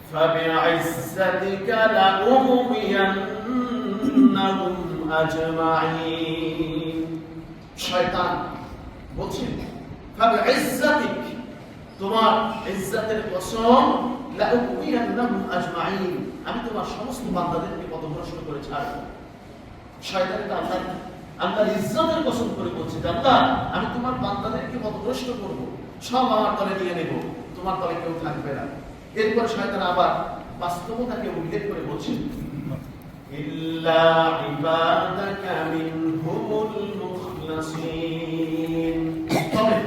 فبعزتك لأغوينهم أجمعين শয়তান বলছেন فبعزتك তোমার ইজ্জতের কসম লাউগিয়ান্নাহুম আজমাইন আমি তোমার সমস্ত বান্দাদেরকে পথভ্রষ্ট করে ছাড়ব শয়তান তো আল্লাহর ইজ্জতের কসম করে বলছে আল্লাহ আমি তোমার বান্দাদেরকে পথভ্রষ্ট করব সব আমার দলে নিয়ে নেব তোমার দলে কেউ থাকবে না এরপর শয়তান আবার বাস্তবতাকে উল্লেখ করে বলছে ইল্লা ইবাদাকা মিনহুমুল মুখলাসিন তবে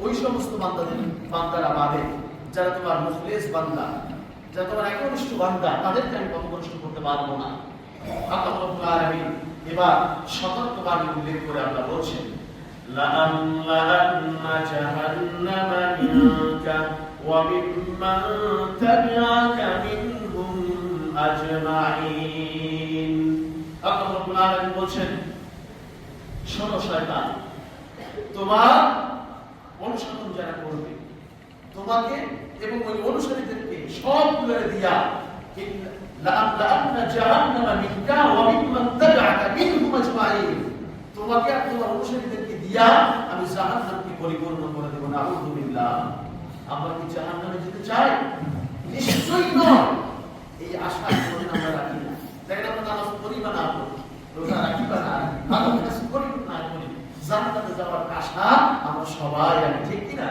ওই সমস্ত বান্দারা বাদে যারা তোমার মুখলেস বান্দা যারা তোমার একনিষ্ঠ বান্দা তাদেরকে আমি পথভ্রষ্ট করতে পারবো না আল্লাহ রাব্বুল আলামিন এবার সতর্কবাণী উল্লেখ করে আল্লাহ বলছেন লাআমলাআন্না জাহান্নামা মিনকা ওয়া মিম্মান তাবিআকা মিনহুম আজমাইন আল্লাহ রাব্বুল আলামিন বলছেন শোনো শয়তান তোমার অনুসরণ যারা করবে তোমাকে এবং ওই অনুসারীদেরকে সবগুলো দিয়া লাআমলাআন্না জাহান্নামা মিনকা ওয়া মিম্মান তাবিআকা মিনহুম আজমাইন তোমাকে আর তোমার অনুসারীদেরকে দিয়া আমি জাহান্নামকে পরিপূর্ণ করে দেব নাউযুবিল্লাহ আমরা কি জাহান্নামে যেতে চাই নিশ্চয়ই নয় এই আশা কোনদিন আমরা রাখি না দেখেন আমরা নামাজ পড়ি বা না পড়ি রোজা রাখি বা না রাখি ভালো কাজ করি না করি জান্নাতে যাওয়ার আশা আমরা সবাই রাখি ঠিক কি না